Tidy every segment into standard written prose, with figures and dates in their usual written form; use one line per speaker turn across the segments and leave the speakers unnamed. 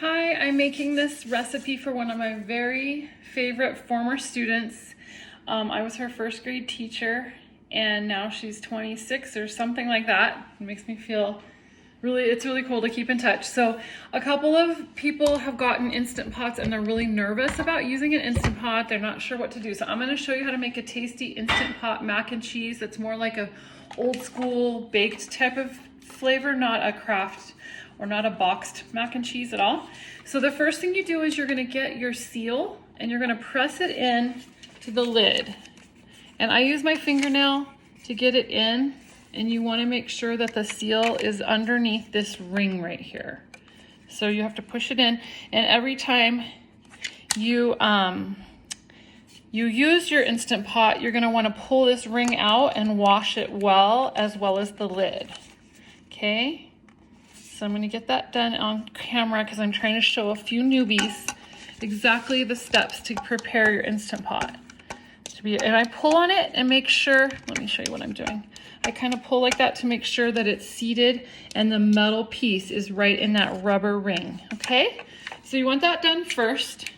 Hi, I'm making this recipe for one of my very favorite former students. I was her first grade teacher and now she's 26 or something like that. It makes me feel it's really cool to keep in touch. So a couple of people have gotten Instant Pots and they're really nervous about using an Instant Pot. They're not sure what to do. So I'm gonna show you how to make a tasty Instant Pot mac and cheese that's more like a old school baked type of flavor, not a craft or not a boxed mac and cheese at all. So the first thing you do is you're gonna get your seal and you're gonna press it in to the lid. And I use my fingernail to get it in, and you wanna make sure that the seal is underneath this ring right here. So you have to push it in, and every time you use your Instant Pot, you're gonna wanna pull this ring out and wash it well as the lid, okay? So I'm gonna get that done on camera because I'm trying to show a few newbies exactly the steps to prepare your Instant Pot. And I pull on it and make sure, let me show you what I'm doing. I kind of pull like that to make sure that it's seated and the metal piece is right in that rubber ring, okay? So you want that done first.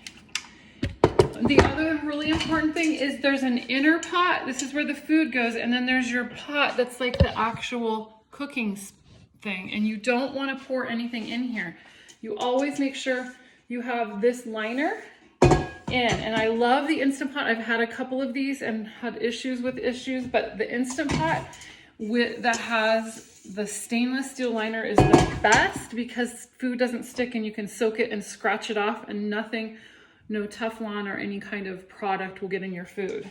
The other really important thing is there's an inner pot. This is where the food goes, and then there's your pot that's like the actual cooking thing, and you don't want to pour anything in here. You always make sure you have this liner in, and I love the Instant Pot. I've had a couple of these and had issues, but the Instant Pot that has the stainless steel liner is the best because food doesn't stick and you can soak it and scratch it off, and no Teflon or any kind of product will get in your food.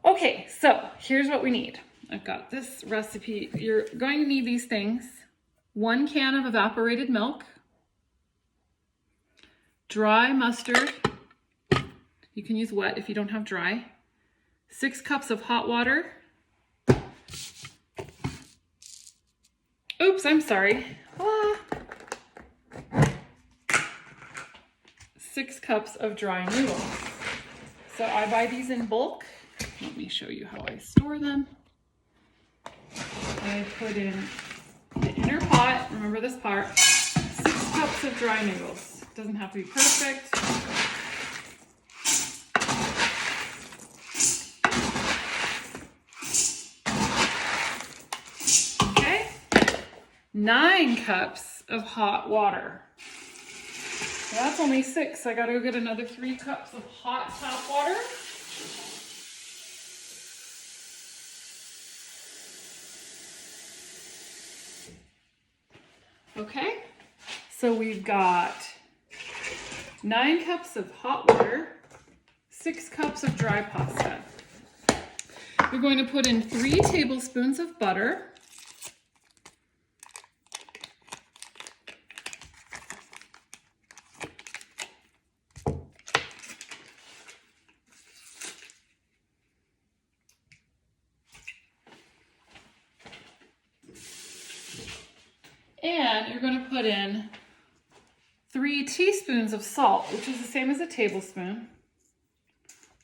Okay, so here's what we need. I've got this recipe. You're going to need these things: 1 can of evaporated milk, dry mustard, you can use wet if you don't have dry, 6 cups of hot water. Oops, I'm sorry. 6 cups of dry noodles. So I buy these in bulk. Let me show you how I store them. I put in the inner pot, remember this part, 6 cups of dry noodles. Doesn't have to be perfect. Okay, 9 cups of hot water. So that's only 6, so I gotta go get another 3 cups of hot tap water. Okay, so we've got 9 cups of hot water, 6 cups of dry pasta. We're going to put in 3 tablespoons of butter, and you're going to put in 3 teaspoons of salt, which is the same as a tablespoon.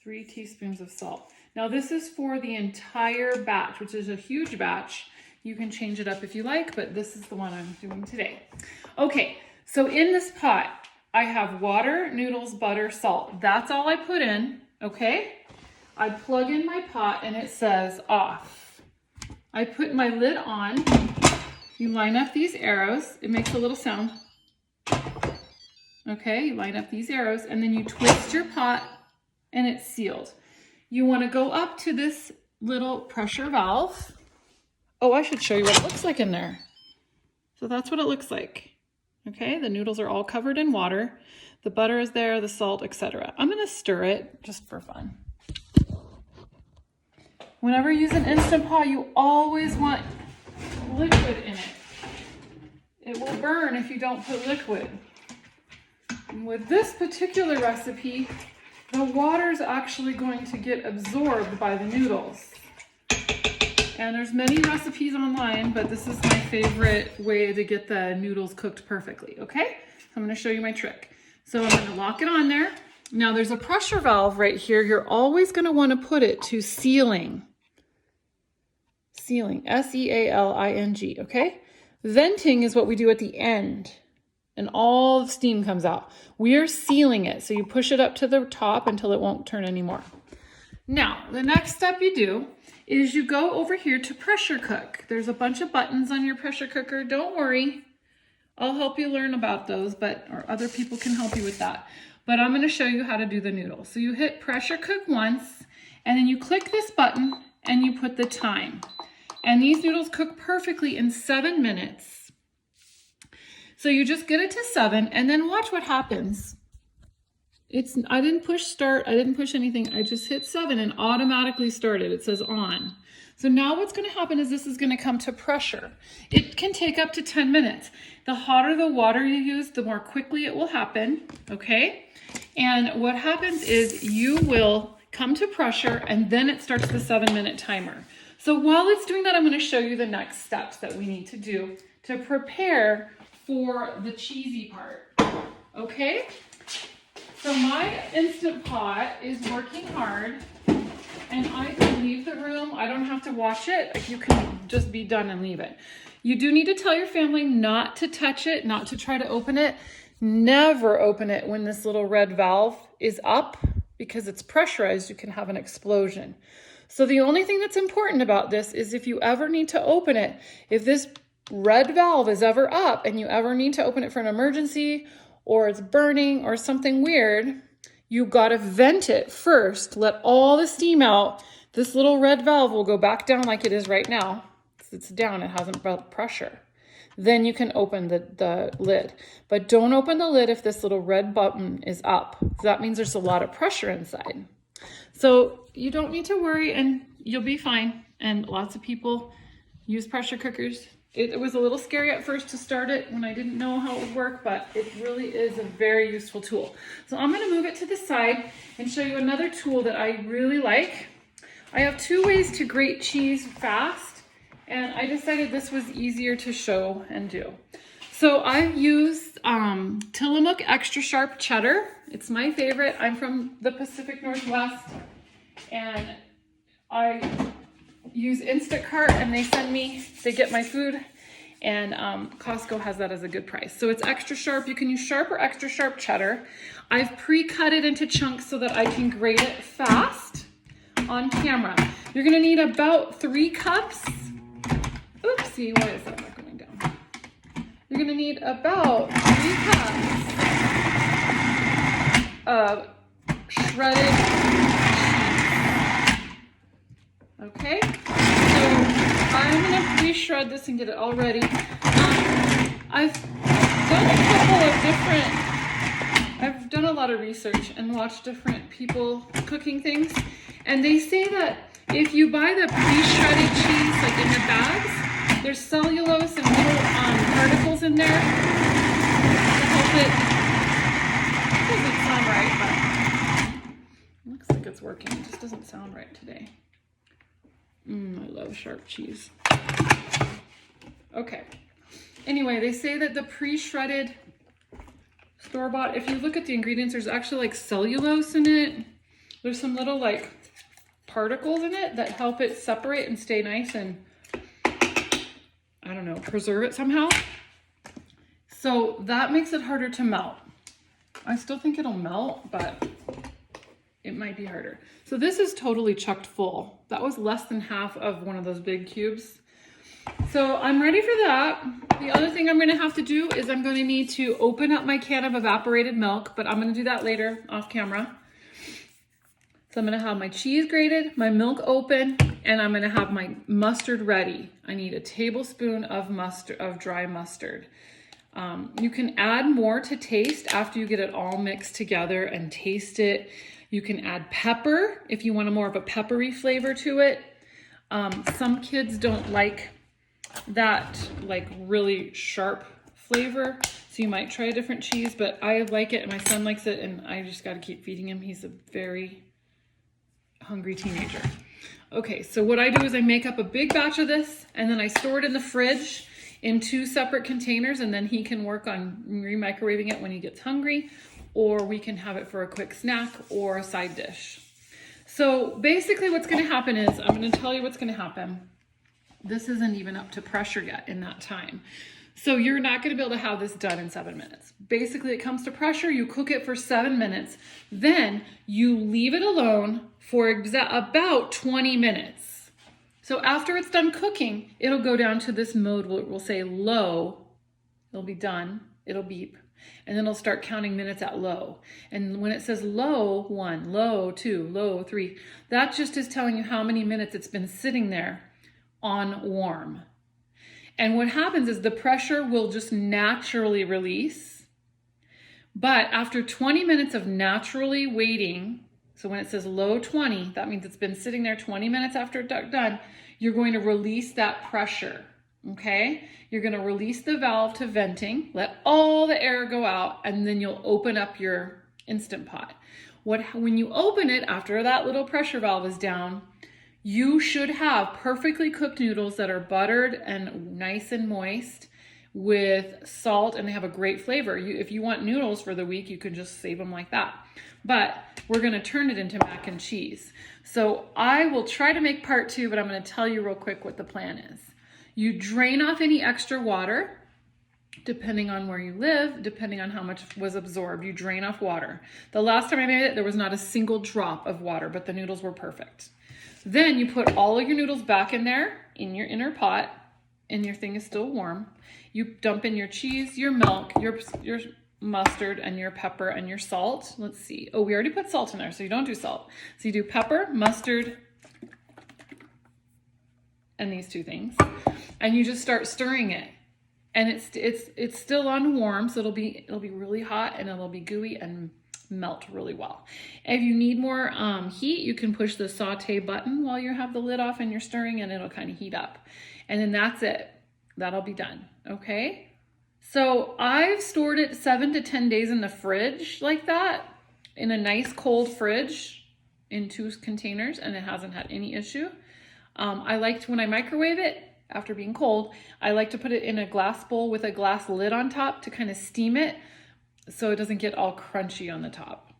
3 teaspoons of salt. Now this is for the entire batch, which is a huge batch. You can change it up if you like, but this is the one I'm doing today. Okay, so in this pot, I have water, noodles, butter, salt. That's all I put in, okay? I plug in my pot and it says off. I put my lid on. You line up these arrows. It makes a little sound. Okay, you line up these arrows and then you twist your pot and it's sealed. You want to go up to this little pressure valve. Oh, I should show you what it looks like in there. So that's what it looks like. Okay, the noodles are all covered in water. The butter is there, the salt, etc. I'm going to stir it just for fun. Whenever you use an Instant Pot, you always want liquid in it. It will burn if you don't put liquid. And with this particular recipe, the water is actually going to get absorbed by the noodles. And there's many recipes online, but this is my favorite way to get the noodles cooked perfectly, okay? I'm gonna show you my trick. So I'm gonna lock it on there. Now there's a pressure valve right here. You're always gonna wanna put it to sealing. Sealing, S-E-A-L-I-N-G, okay? Venting is what we do at the end. and all the steam comes out. We are sealing it, so you push it up to the top until it won't turn anymore. Now, the next step you do is you go over here to pressure cook. There's a bunch of buttons on your pressure cooker. Don't worry, I'll help you learn about those, or other people can help you with that. But I'm gonna show you how to do the noodles. So you hit pressure cook once, and then you click this button and you put the time. And these noodles cook perfectly in 7 minutes. So you just get it to 7 and then watch what happens. I didn't push start, I didn't push anything. I just hit 7 and automatically started. It says on. So now what's gonna happen is this is gonna come to pressure. It can take up to 10 minutes. The hotter the water you use, the more quickly it will happen, okay? And what happens is you will come to pressure and then it starts the 7-minute timer. So while it's doing that, I'm gonna show you the next steps that we need to do to prepare for the cheesy part, okay? So my Instant Pot is working hard and I can leave the room. I don't have to watch it. Like, you can just be done and leave it. You do need to tell your family not to touch it, not to try to open it. Never open it when this little red valve is up, because it's pressurized, you can have an explosion. So the only thing that's important about this is if you ever need to open it, if this red valve is ever up and you ever need to open it for an emergency, or it's burning or something weird, you gotta vent it first, let all the steam out. This little red valve will go back down like it is right now. It's down, it hasn't built pressure. Then you can open the lid. But don't open the lid if this little red button is up. That means there's a lot of pressure inside. So you don't need to worry and you'll be fine. And lots of people use pressure cookers. It was a little scary at first to start it when I didn't know how it would work, but it really is a very useful tool. So I'm gonna move it to the side and show you another tool that I really like. I have 2 ways to grate cheese fast, and I decided this was easier to show and do. So I use Tillamook Extra Sharp Cheddar. It's my favorite. I'm from the Pacific Northwest, and I use Instacart and they get my food, and Costco has that as a good price. So it's extra sharp. You can use sharp or extra sharp cheddar. I've pre-cut it into chunks so that I can grate it fast on camera. You're gonna need about 3 cups. Oopsie, why is that not going down? You're gonna need about 3 cups of shredded cheese. Okay, so I'm gonna pre-shred this and get it all ready. I've done a lot of research and watched different people cooking things, and they say that if you buy the pre-shredded cheese, like in the bags, there's cellulose and little particles in there to help it. It doesn't sound right, but it looks like it's working. It just doesn't sound right today. I love sharp cheese. Okay. Anyway, they say that the pre-shredded store-bought, if you look at the ingredients, there's actually like cellulose in it. There's some little like particles in it that help it separate and stay nice and, I don't know, preserve it somehow. So that makes it harder to melt. I still think it'll melt, but it might be harder. So this is totally chucked full. That was less than half of one of those big cubes. So I'm ready for that. The other thing I'm gonna have to do is I'm gonna need to open up my can of evaporated milk, but I'm gonna do that later off camera. So I'm gonna have my cheese grated, my milk open, and I'm gonna have my mustard ready. I need a tablespoon of dry mustard. You can add more to taste after you get it all mixed together and taste it. You can add pepper if you want more of a peppery flavor to it. Some kids don't like that like really sharp flavor, so you might try a different cheese, but I like it and my son likes it, and I just got to keep feeding him. He's a very hungry teenager. Okay, so what I do is I make up a big batch of this and then I store it in the fridge in 2 separate containers, and then he can work on re-microwaving it when he gets hungry, or we can have it for a quick snack or a side dish. So basically what's gonna happen is, I'm gonna tell you what's gonna happen. This isn't even up to pressure yet in that time. So you're not going to be able to have this done in 7 minutes. Basically, it comes to pressure. You cook it for 7 minutes. Then you leave it alone for about 20 minutes. So after it's done cooking, it'll go down to this mode where it will say low. It'll be done. It'll beep. And then it'll start counting minutes at low. And when it says low 1, low 2, low 3, that just is telling you how many minutes it's been sitting there on warm. And what happens is the pressure will just naturally release. But after 20 minutes of naturally waiting, so when it says low 20, that means it's been sitting there 20 minutes after it's done, you're going to release that pressure, okay? You're going to release the valve to venting, let all the air go out, and then you'll open up your Instant Pot. When you open it, after that little pressure valve is down, you should have perfectly cooked noodles that are buttered and nice and moist with salt, and they have a great flavor. If you want noodles for the week, you can just save them like that. But we're gonna turn it into mac and cheese. So I will try to make part 2, but I'm gonna tell you real quick what the plan is. You drain off any extra water, depending on where you live, depending on how much was absorbed. You drain off water. The last time I made it, there was not a single drop of water, but the noodles were perfect. Then you put all of your noodles back in there, in your inner pot, and your thing is still warm. You dump in your cheese, your milk, your mustard, and your pepper, and your salt. Let's see. Oh, we already put salt in there, so you don't do salt. So you do pepper, mustard, and these 2 things. And you just start stirring it. And it's still on warm, so it'll be really hot, and it'll be gooey and melt really well. If you need more heat, you can push the saute button while you have the lid off and you're stirring, and it'll kind of heat up. And then that's it. That'll be done. Okay. So I've stored it 7 to 10 days in the fridge like that, in a nice cold fridge in 2 containers, and it hasn't had any issue. I liked when I microwave it after being cold, I like to put it in a glass bowl with a glass lid on top to kind of steam it, so it doesn't get all crunchy on the top.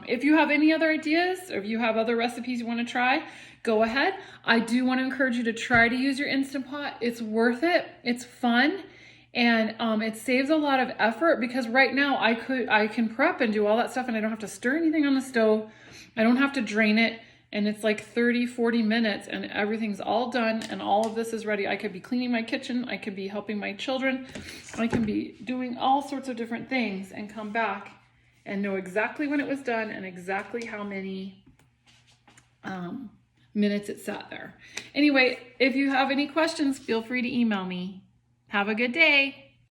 If you have any other ideas, or if you have other recipes you want to try, go ahead. I do want to encourage you to try to use your Instant Pot. It's worth it. It's fun. And it saves a lot of effort, because right now I can prep and do all that stuff, and I don't have to stir anything on the stove. I don't have to drain it. And it's like 30, 40 minutes and everything's all done and all of this is ready. I could be cleaning my kitchen. I could be helping my children. I can be doing all sorts of different things and come back and know exactly when it was done and exactly how many minutes it sat there. Anyway, if you have any questions, feel free to email me. Have a good day.